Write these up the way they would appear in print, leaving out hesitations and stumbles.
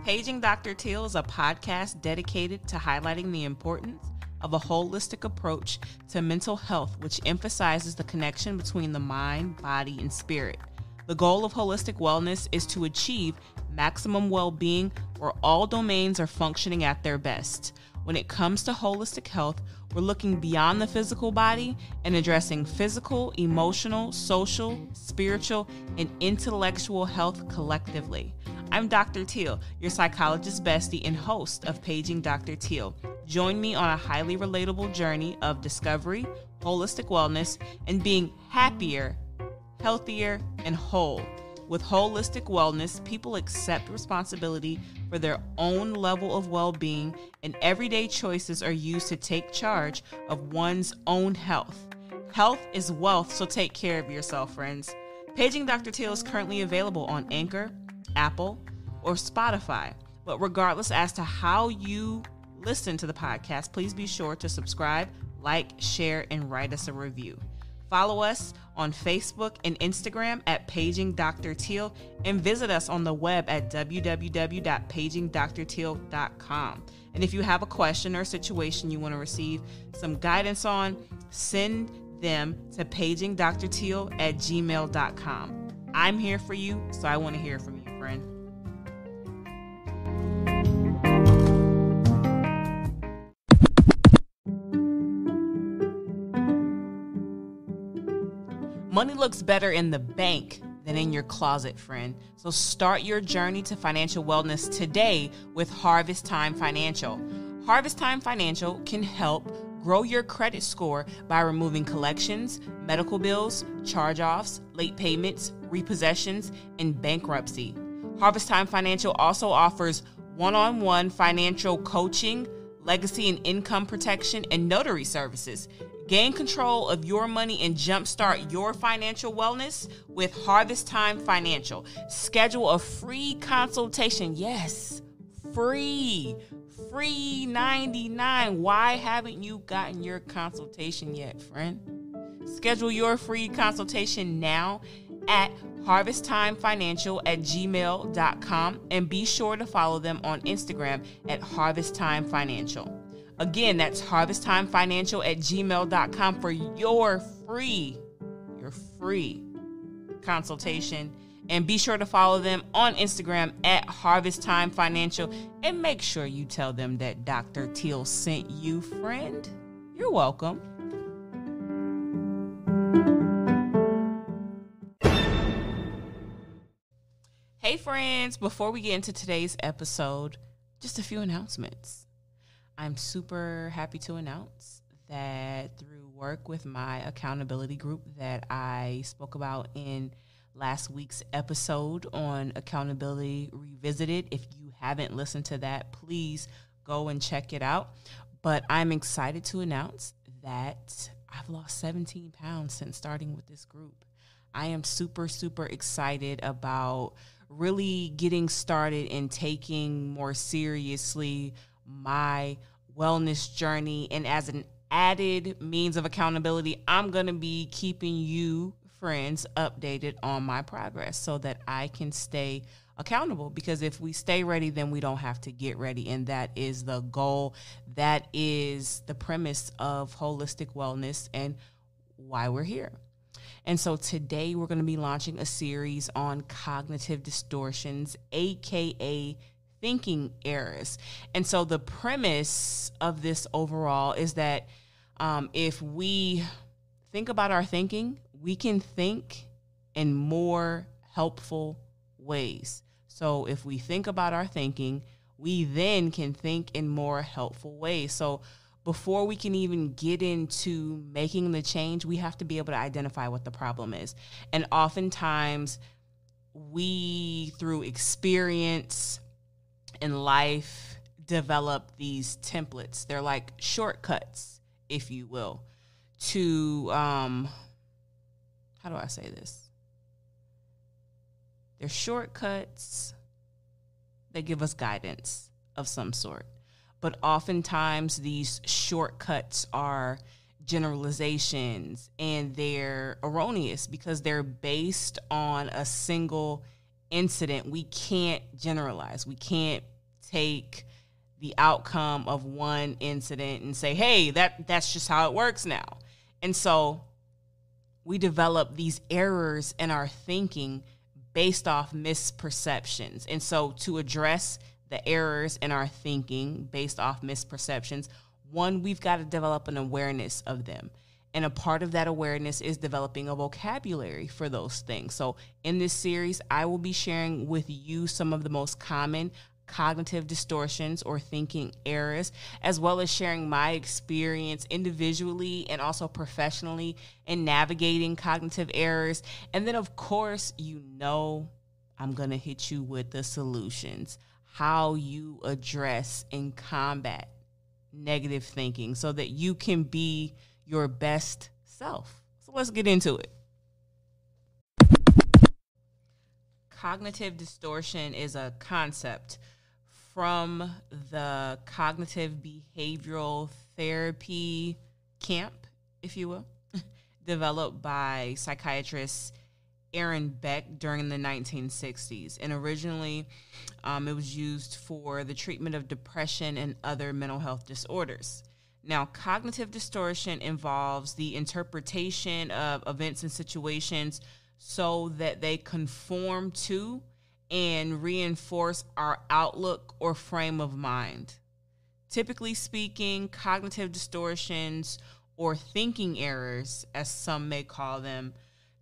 Paging Dr. Teel is a podcast dedicated to highlighting the importance of a holistic approach to mental health, which emphasizes the connection between the mind, body, and spirit. The goal of holistic wellness is to achieve maximum well-being where all domains are functioning at their best. When it comes to holistic health, we're looking beyond the physical body and addressing physical, emotional, social, spiritual, and intellectual health collectively. I'm Dr. Teel, your psychologist bestie and host of Paging Dr. Teel. Join me on a highly relatable journey of discovery, holistic wellness, and being happier, healthier, and whole. With holistic wellness, people accept responsibility for their own level of well-being, and everyday choices are used to take charge of one's own health. Health is wealth, so take care of yourself, friends. Paging Dr. Teel is currently available on Anchor, Apple, or Spotify. But regardless as to how you listen to the podcast, please be sure to subscribe, like, share, and write us a review. Follow us on Facebook and Instagram at PagingDrTeel and visit us on the web at www.PagingDrTeel.com. And if you have a question or situation you want to receive some guidance on, send them to PagingDrTeel@gmail.com. I'm here for you, so I want to hear from you, friend. Money looks better in the bank than in your closet, friend. So start your journey to financial wellness today with Harvest Time Financial. Harvest Time Financial can help grow your credit score by removing collections, medical bills, charge-offs, late payments, repossessions, and bankruptcy. Harvest Time Financial also offers one-on-one financial coaching, legacy and income protection, and notary services. Gain control of your money and jumpstart your financial wellness with Harvest Time Financial. Schedule a free consultation. Yes, free 99. Why haven't you gotten your consultation yet, friend? Schedule your free consultation now at harvesttimefinancial@gmail.com and be sure to follow them on Instagram at harvesttimefinancial. Again, that's harvesttimefinancial@gmail.com for your free consultation. And be sure to follow them on Instagram at harvesttimefinancial. And make sure you tell them that Dr. Teel sent you, friend. You're welcome. Hey, friends. Before we get into today's episode, just a few announcements. I'm super happy to announce that through work with my accountability group that I spoke about in last week's episode on Accountability Revisited. If you haven't listened to that, please go and check it out. But I'm excited to announce that I've lost 17 pounds since starting with this group. I am super, super excited about really getting started and taking more seriously my wellness journey. And as an added means of accountability, I'm going to be keeping you, friends, updated on my progress so that I can stay accountable. Because if we stay ready, then we don't have to get ready. And that is the goal. That is the premise of holistic wellness and why we're here. And so today we're going to be launching a series on cognitive distortions, aka thinking errors. And so the premise of this overall is that if we think about our thinking, we can think in more helpful ways. So if we think about our thinking, we then can think in more helpful ways. So before we can even get into making the change, we have to be able to identify what the problem is. And oftentimes we, through experience in life, develop these templates. They're like shortcuts, if you will, to, how do I say this? They're shortcuts that give us guidance of some sort. But oftentimes these shortcuts are generalizations and they're erroneous because they're based on a single incident. We can't generalize. We can't take the outcome of one incident and say, hey, that's just how it works now. And so we develop these errors in our thinking based off misperceptions. And so to address the errors in our thinking based off misperceptions, one, we've got to develop an awareness of them. And a part of that awareness is developing a vocabulary for those things. So in this series, I will be sharing with you some of the most common cognitive distortions or thinking errors, as well as sharing my experience individually and also professionally in navigating cognitive errors. And then, of course, I'm going to hit you with the solutions, how you address and combat negative thinking so that you can be your best self. So let's get into it. Cognitive distortion is a concept from the cognitive behavioral therapy camp, if you will, developed by psychiatrist Aaron Beck during the 1960s. And originally, it was used for the treatment of depression and other mental health disorders. Now, cognitive distortion involves the interpretation of events and situations so that they conform to and reinforce our outlook or frame of mind. Typically speaking, cognitive distortions or thinking errors, as some may call them,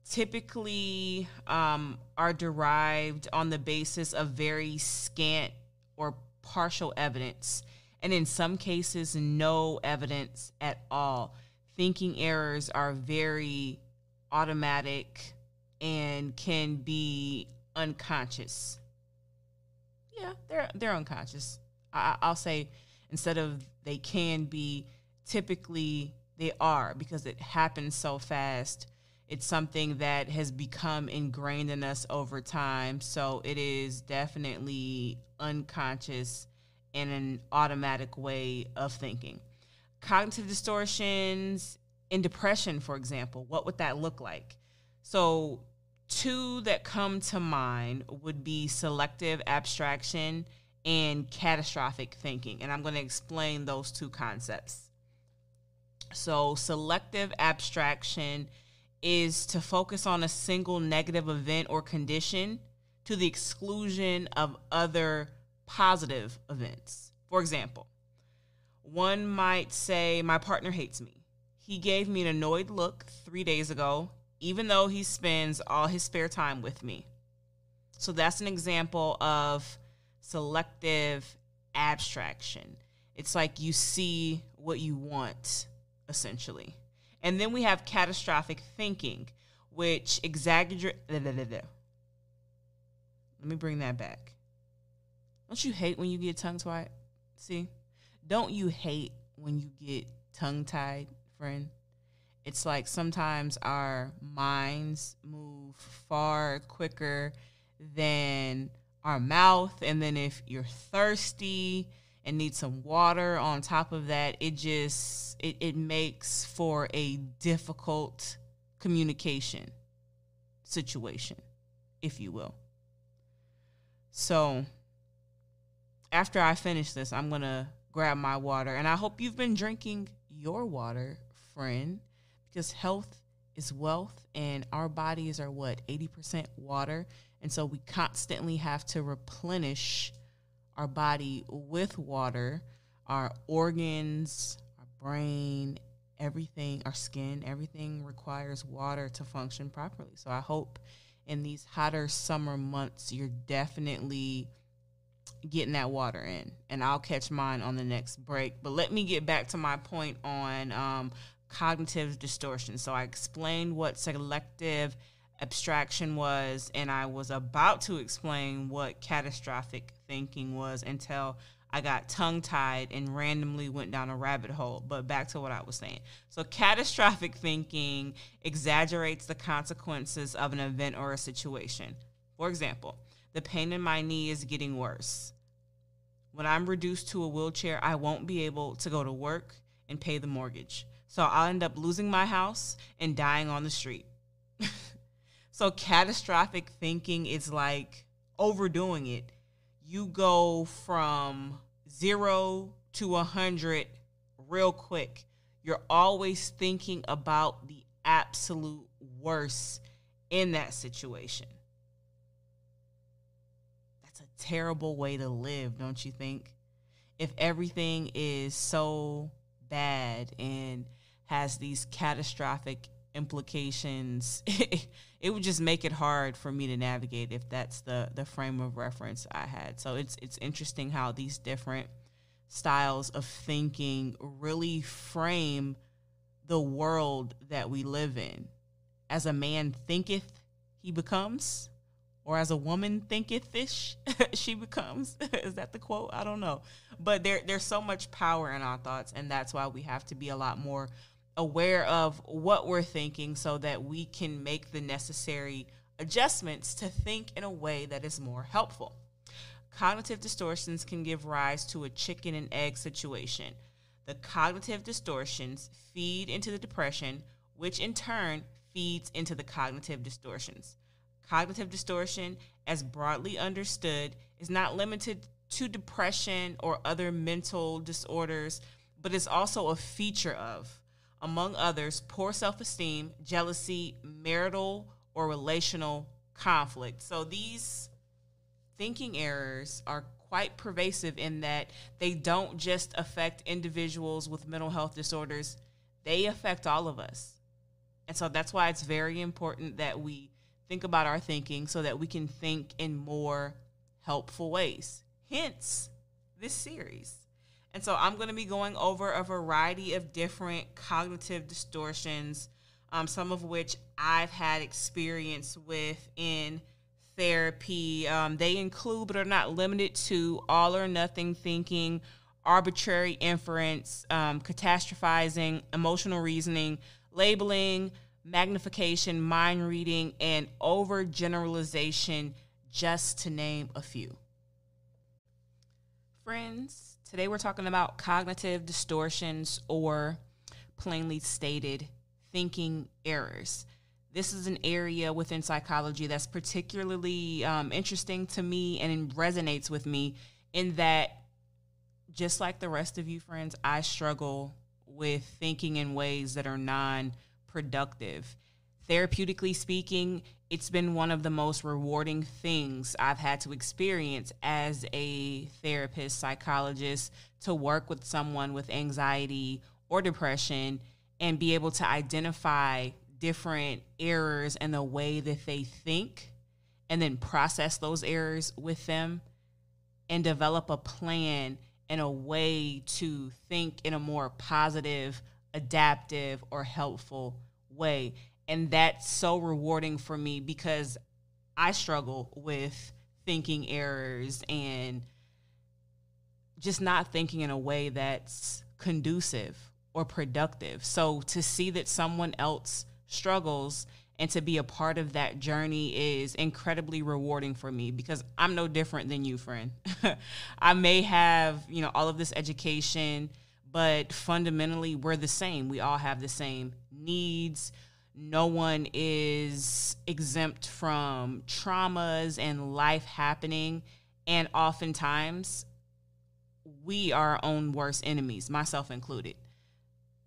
typically are derived on the basis of very scant or partial evidence, and in some cases, no evidence at all. Thinking errors are very automatic and can be unconscious. Yeah, they're unconscious. I'll say instead of they can be, typically they are, because it happens so fast. It's something that has become ingrained in us over time. So it is definitely unconscious in an automatic way of thinking. Cognitive distortions in depression, for example, what would that look like? So two that come to mind would be selective abstraction and catastrophic thinking. And I'm going to explain those two concepts. So selective abstraction is to focus on a single negative event or condition to the exclusion of other positive events. For example, one might say, my partner hates me. He gave me an annoyed look 3 days ago, even though he spends all his spare time with me. So that's an example of selective abstraction. It's like you see what you want, essentially. And then we have catastrophic thinking, which exaggerates. Let me bring that back. Don't you hate when you get tongue-tied? See? Don't you hate when you get tongue-tied, friend? It's like sometimes our minds move far quicker than our mouth. And then if you're thirsty and need some water on top of that, it makes for a difficult communication situation, if you will. So after I finish this, I'm going to grab my water. And I hope you've been drinking your water, friend, because health is wealth and our bodies are 80% water. And so we constantly have to replenish our body with water, our organs, our brain, everything, our skin, everything requires water to function properly. So I hope in these hotter summer months, you're definitely getting that water in, and I'll catch mine on the next break. But let me get back to my point on cognitive distortion. So I explained what selective abstraction was, and I was about to explain what catastrophic thinking was until I got tongue-tied and randomly went down a rabbit hole. But back to what I was saying. So catastrophic thinking exaggerates the consequences of an event or a situation. For example, the pain in my knee is getting worse. When I'm reduced to a wheelchair, I won't be able to go to work and pay the mortgage. So I'll end up losing my house and dying on the street. So catastrophic thinking is like overdoing it. you go from 0 to 100 real quick. You're always thinking about the absolute worst in that situation. That's a terrible way to live, don't you think? If everything is so bad and has these catastrophic implications, it would just make it hard for me to navigate if that's the frame of reference I had. So it's interesting how these different styles of thinking really frame the world that we live in. As a man thinketh, he becomes, or as a woman thinketh fish, she becomes. Is that the quote? I don't know. But there's so much power in our thoughts, and that's why we have to be a lot more aware of what we're thinking so that we can make the necessary adjustments to think in a way that is more helpful. Cognitive distortions can give rise to a chicken and egg situation. The cognitive distortions feed into the depression, which in turn feeds into the cognitive distortions. Cognitive distortion, as broadly understood, is not limited to depression or other mental disorders, but is also a feature of, among others, poor self-esteem, jealousy, marital or relational conflict. So these thinking errors are quite pervasive in that they don't just affect individuals with mental health disorders, they affect all of us. And so that's why it's very important that we think about our thinking so that we can think in more helpful ways. Hence, this series. And so I'm going to be going over a variety of different cognitive distortions, some of which I've had experience with in therapy. They include, but are not limited to, all or nothing thinking, arbitrary inference, catastrophizing, emotional reasoning, labeling, magnification, mind reading, and overgeneralization, just to name a few. Friends, today we're talking about cognitive distortions, or plainly stated, thinking errors. This is an area within psychology that's particularly interesting to me and resonates with me in that, just like the rest of you friends, I struggle with thinking in ways that are non-productive. Therapeutically speaking, it's been one of the most rewarding things I've had to experience as a therapist, psychologist, to work with someone with anxiety or depression and be able to identify different errors in the way that they think and then process those errors with them and develop a plan and a way to think in a more positive, adaptive, or helpful way. And that's so rewarding for me because I struggle with thinking errors and just not thinking in a way that's conducive or productive. So to see that someone else struggles and to be a part of that journey is incredibly rewarding for me because I'm no different than you, friend. I may have, all of this education, but fundamentally we're the same. We all have the same needs. No one is exempt from traumas and life happening. And oftentimes we are our own worst enemies, myself included.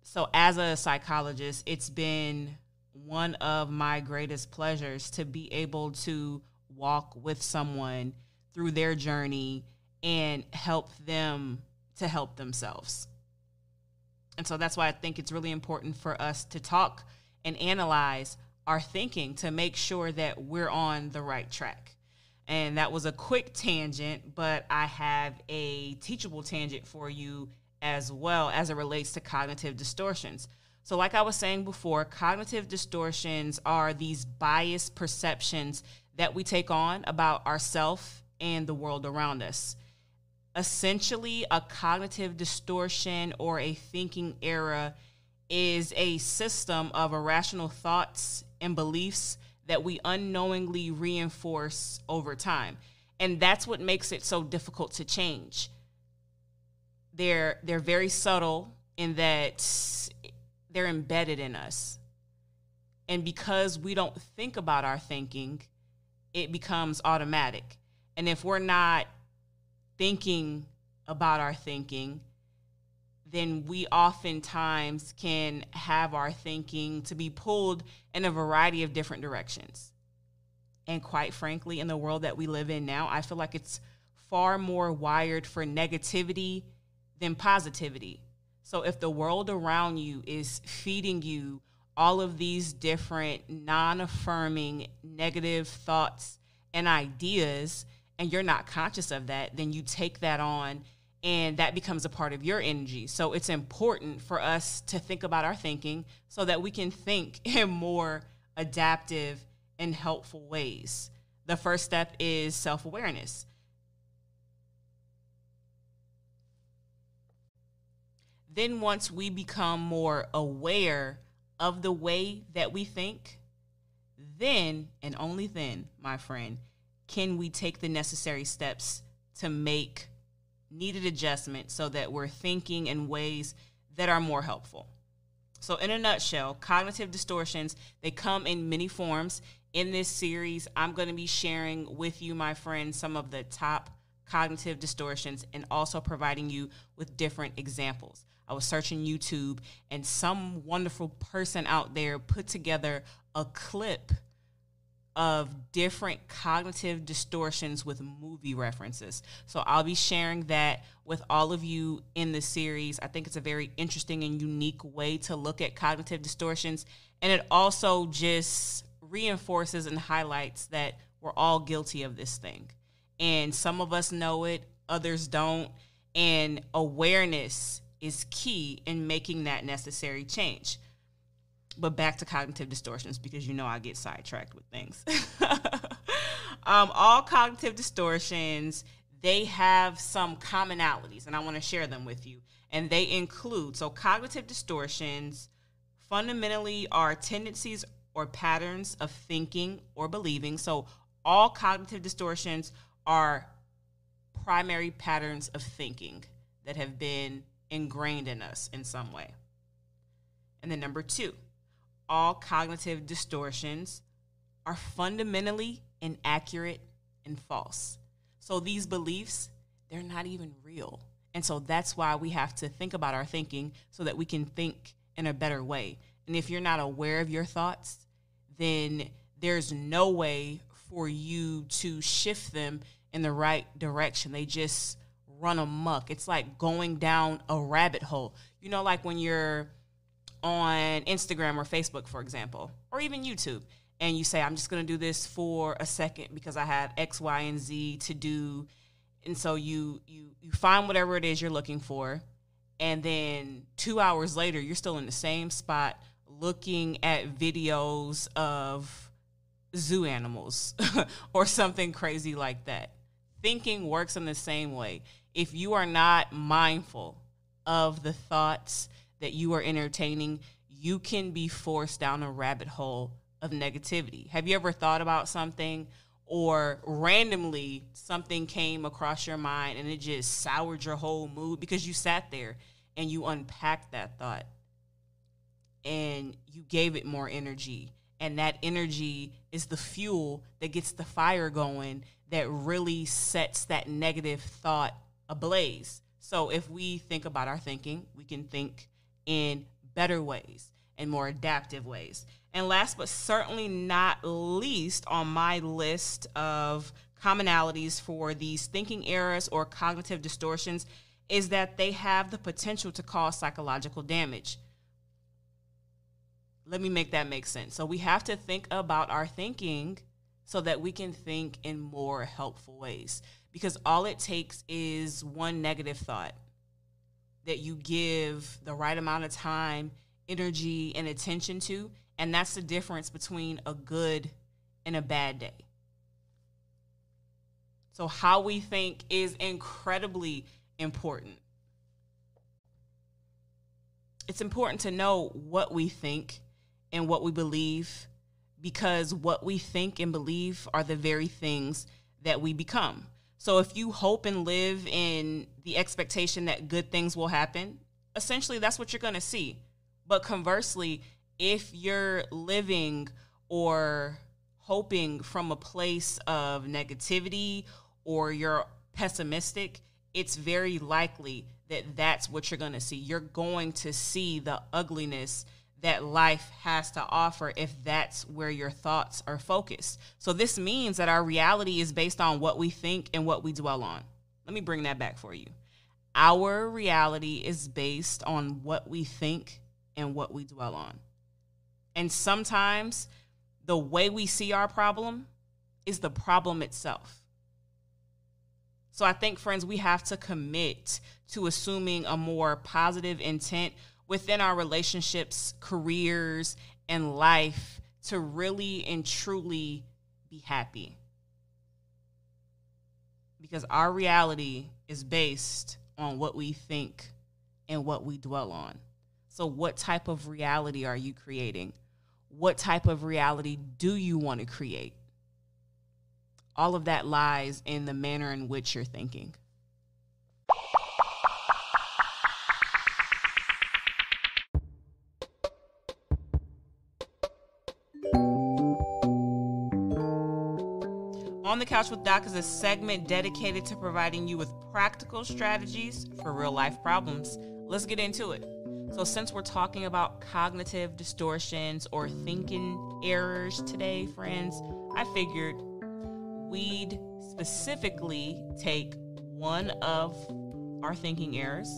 So as a psychologist, it's been one of my greatest pleasures to be able to walk with someone through their journey and help them to help themselves. And so that's why I think it's really important for us to talk and analyze our thinking to make sure that we're on the right track. And that was a quick tangent, but I have a teachable tangent for you as well as it relates to cognitive distortions. So like I was saying before, cognitive distortions are these biased perceptions that we take on about ourselves and the world around us. Essentially, a cognitive distortion or a thinking error is a system of irrational thoughts and beliefs that we unknowingly reinforce over time. And that's what makes it so difficult to change. They're very subtle in that they're embedded in us. And because we don't think about our thinking, it becomes automatic. And if we're not thinking about our thinking, then we oftentimes can have our thinking to be pulled in a variety of different directions. And quite frankly, in the world that we live in now, I feel like it's far more wired for negativity than positivity. So if the world around you is feeding you all of these different non-affirming negative thoughts and ideas, and you're not conscious of that, then you take that on and that becomes a part of your energy. So it's important for us to think about our thinking so that we can think in more adaptive and helpful ways. The first step is self-awareness. Then once we become more aware of the way that we think, then and only then, my friend, can we take the necessary steps to make needed adjustments so that we're thinking in ways that are more helpful. So in a nutshell, cognitive distortions, they come in many forms. In this series, I'm going to be sharing with you, my friends, some of the top cognitive distortions and also providing you with different examples. I was searching YouTube and some wonderful person out there put together a clip of different cognitive distortions with movie references. So I'll be sharing that with all of you in the series. I think it's a very interesting and unique way to look at cognitive distortions. And it also just reinforces and highlights that we're all guilty of this thing. And some of us know it, others don't. And awareness is key in making that necessary change. But back to cognitive distortions, because I get sidetracked with things. All cognitive distortions, they have some commonalities, and I want to share them with you. And they include, so cognitive distortions fundamentally are tendencies or patterns of thinking or believing. So all cognitive distortions are primary patterns of thinking that have been ingrained in us in some way. And then number 2, all cognitive distortions are fundamentally inaccurate and false. So these beliefs, they're not even real. And so that's why we have to think about our thinking so that we can think in a better way. And if you're not aware of your thoughts, then there's no way for you to shift them in the right direction. They just run amok. It's like going down a rabbit hole. Like when you're on Instagram or Facebook, for example, or even YouTube, and you say, I'm just going to do this for a second because I have X, Y, and Z to do. And so you find whatever it is you're looking for, and then 2 hours later, you're still in the same spot looking at videos of zoo animals or something crazy like that. Thinking works in the same way. If you are not mindful of the thoughts that you are entertaining, you can be forced down a rabbit hole of negativity. Have you ever thought about something or randomly something came across your mind and it just soured your whole mood because you sat there and you unpacked that thought and you gave it more energy? And that energy is the fuel that gets the fire going that really sets that negative thought ablaze. So if we think about our thinking, we can think in better ways and more adaptive ways. And last but certainly not least on my list of commonalities for these thinking errors or cognitive distortions is that they have the potential to cause psychological damage. Let me make that make sense. So we have to think about our thinking so that we can think in more helpful ways. Because all it takes is one negative thought that you give the right amount of time, energy, and attention to, and that's the difference between a good and a bad day. So how we think is incredibly important. It's important to know what we think and what we believe, because what we think and believe are the very things that we become. So if you hope and live in the expectation that good things will happen, essentially that's what you're going to see. But conversely, if you're living or hoping from a place of negativity or you're pessimistic, it's very likely that that's what you're going to see. You're going to see the ugliness that life has to offer if that's where your thoughts are focused. So this means that our reality is based on what we think and what we dwell on. Let me bring that back for you. Our reality is based on what we think and what we dwell on. And sometimes the way we see our problem is the problem itself. So I think, friends, we have to commit to assuming a more positive intent within our relationships, careers, and life to really and truly be happy. Because our reality is based on what we think and what we dwell on. So what type of reality are you creating? What type of reality do you want to create? All of that lies in the manner in which you're thinking. On the Couch with Doc is a segment dedicated to providing you with practical strategies for real life problems. Let's get into it. So since we're talking about cognitive distortions or thinking errors today, friends, I figured we'd specifically take one of our thinking errors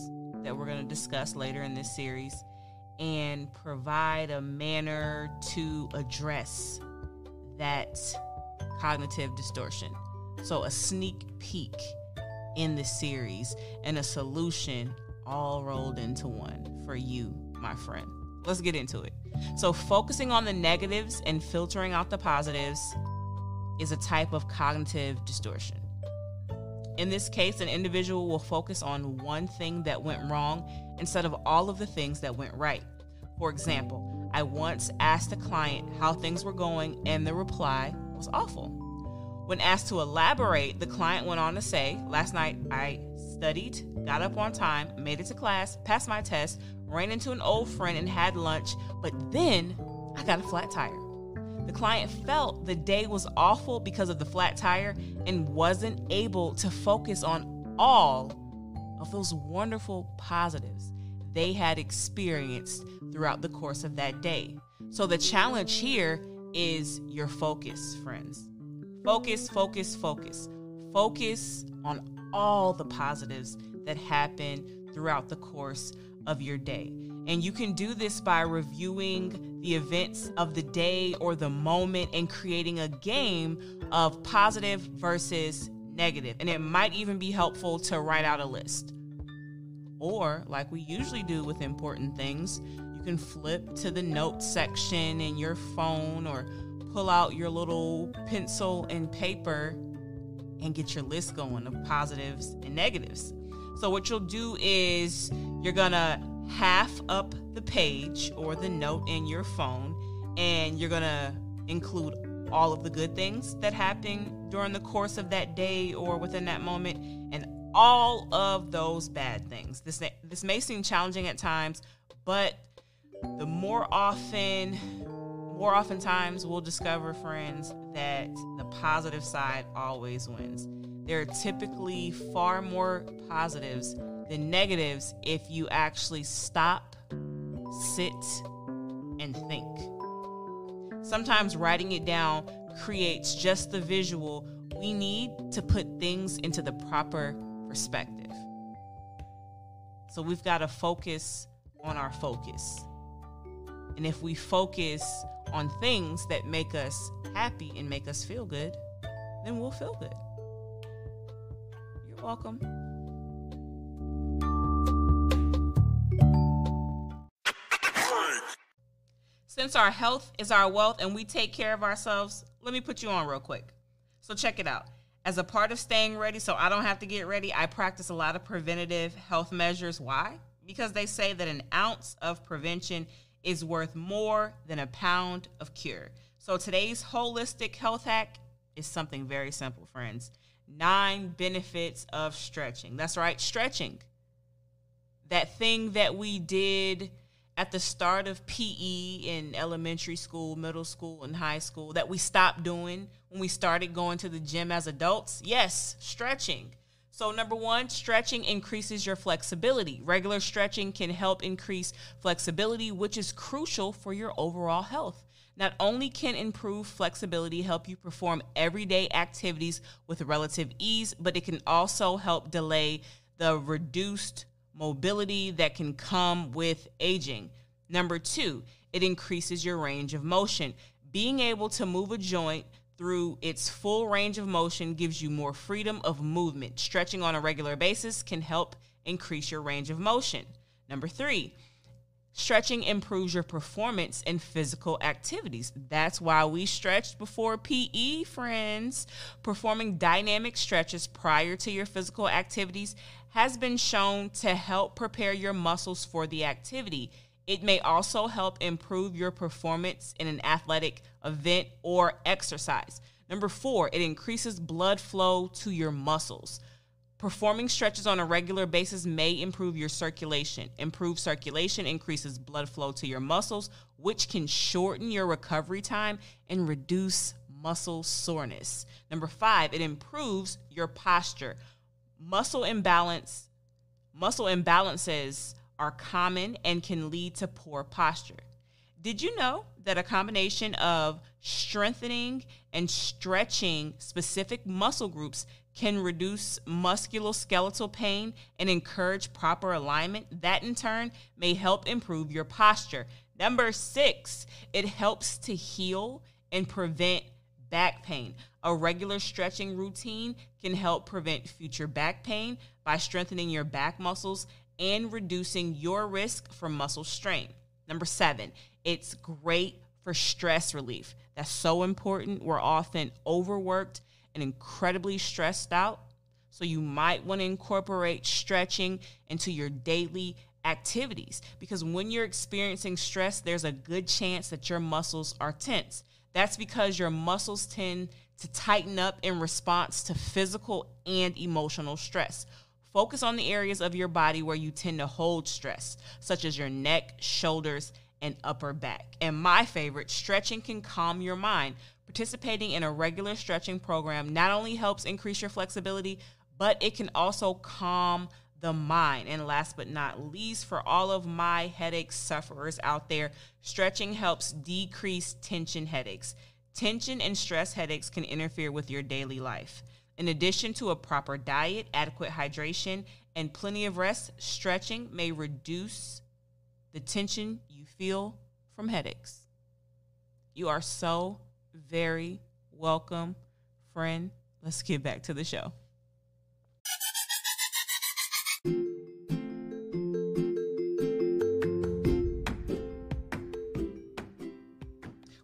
that we're going to discuss later in this series and provide a manner to address that cognitive distortion. So a sneak peek in the series and a solution all rolled into one for you, my friend. Let's get into it. So focusing on the negatives and filtering out the positives is a type of cognitive distortion. In this case, an individual will focus on one thing that went wrong instead of all of the things that went right. For example, I once asked a client how things were going, and the reply was awful. When asked to elaborate, the client went on to say, last night I studied, got up on time, made it to class, passed my test, ran into an old friend and had lunch, but then I got a flat tire. The client felt the day was awful because of the flat tire and wasn't able to focus on all of those wonderful positives they had experienced throughout the course of that day. So the challenge here is your focus, friends. Focus, focus, focus. Focus on all the positives that happen throughout the course of your day. And you can do this by reviewing the events of the day or the moment and creating a game of positive versus negative. And it might even be helpful to write out a list. Or, like we usually do with important things, you can flip to the notes section in your phone or pull out your little pencil and paper and get your list going of positives and negatives. So what you'll do is you're going to half up the page or the note in your phone, and you're going to include all of the good things that happened during the course of that day or within that moment, and all of those bad things. This may seem challenging at times, but the oftentimes we'll discover, friends, that the positive side always wins. There are typically far more positives than negatives if you actually stop, sit, and think. Sometimes writing it down creates just the visual we need to put things into the proper perspective. So we've got to focus on our focus. And if we focus on things that make us happy and make us feel good, then we'll feel good. You're welcome. Since our health is our wealth and we take care of ourselves, let me put you on real quick. So check it out. As a part of staying ready so I don't have to get ready, I practice a lot of preventative health measures. Why? Because they say that an ounce of prevention is worth more than a pound of cure. So today's holistic health hack is something very simple, friends. 9 benefits of stretching. That's right, stretching. That thing that we did at the start of PE in elementary school, middle school, and high school that we stopped doing when we started going to the gym as adults. Yes, stretching. So number one, stretching increases your flexibility. Regular stretching can help increase flexibility, which is crucial for your overall health. Not only can improved flexibility help you perform everyday activities with relative ease, but it can also help delay the reduced mobility that can come with aging. Number two, it increases your range of motion. Being able to move a joint through its full range of motion gives you more freedom of movement. Stretching on a regular basis can help increase your range of motion. Number three, stretching improves your performance in physical activities. That's why we stretched before PE, friends. Performing dynamic stretches prior to your physical activities has been shown to help prepare your muscles for the activity. It may also help improve your performance in an athletic event or exercise. Number four, it increases blood flow to your muscles. Performing stretches on a regular basis may improve your circulation. Improved circulation increases blood flow to your muscles, which can shorten your recovery time and reduce muscle soreness. Number five, it improves your posture. Muscle imbalances are common and can lead to poor posture. Did you know that a combination of strengthening and stretching specific muscle groups can reduce musculoskeletal pain and encourage proper alignment? That in turn may help improve your posture. Number six, it helps to heal and prevent back pain. A regular stretching routine can help prevent future back pain by strengthening your back muscles and reducing your risk for muscle strain. Number seven, it's great for stress relief. That's so important. We're often overworked and incredibly stressed out. So you might want to incorporate stretching into your daily activities, because when you're experiencing stress, there's a good chance that your muscles are tense. That's because your muscles tend to tighten up in response to physical and emotional stress. Focus on the areas of your body where you tend to hold stress, such as your neck, shoulders, and upper back. And my favorite, stretching can calm your mind. Participating in a regular stretching program not only helps increase your flexibility, but it can also calm the mind. And last but not least, for all of my headache sufferers out there, stretching helps decrease tension headaches. Tension and stress headaches can interfere with your daily life. In addition to a proper diet, adequate hydration, and plenty of rest, stretching may reduce the tension you feel from headaches. You are so very welcome, friend. Let's get back to the show.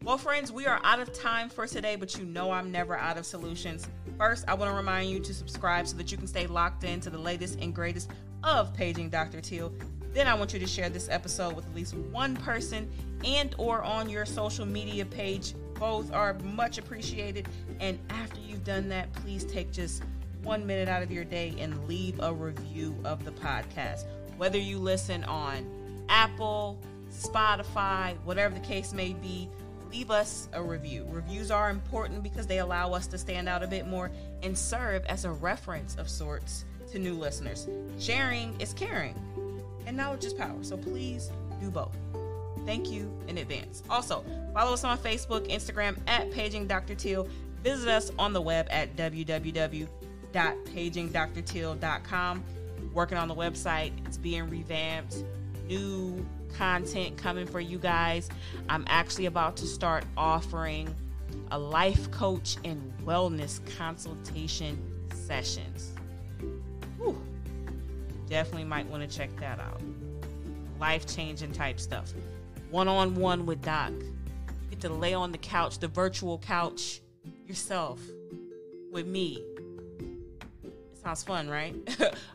Well, friends, we are out of time for today, but you know I'm never out of solutions. First, I want to remind you to subscribe so that you can stay locked in to the latest and greatest of Paging Dr. Teel. Then I want you to share this episode with at least one person and or on your social media page. Both are much appreciated. And after you've done that, please take just 1 minute out of your day and leave a review of the podcast. Whether you listen on Apple, Spotify, whatever the case may be, leave us a review. Reviews are important because they allow us to stand out a bit more and serve as a reference of sorts to new listeners. Sharing is caring, and knowledge is power. So please do both. Thank you in advance. Also, follow us on Facebook, Instagram at PagingDrTeel. Visit us on the web at www.PagingDrTeel.com. Working on the website. It's being revamped. New content coming for you guys. I'm actually about to start offering a life coach and wellness consultation sessions. Whew. Definitely might want to check that out. Life-changing type stuff. One-on-one with Doc. You get to lay on the couch, the virtual couch, yourself with me. It sounds fun, right?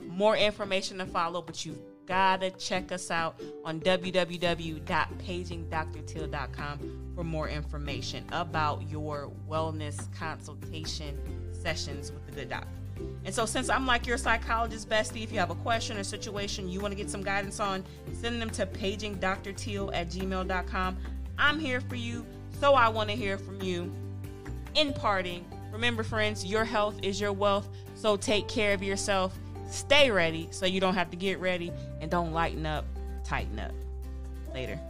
More information to follow, but you've gotta check us out on www.PagingDrTeel.com for more information about your wellness consultation sessions with the good doctor. And so since I'm like your psychologist bestie, if you have a question or situation you want to get some guidance on, send them to PagingDrTeel@gmail.com. I'm here for you, so I want to hear from you. In parting, Remember, friends, your health is your wealth, so take care of yourself. Stay ready so you don't have to get ready, and don't lighten up, tighten up. Later.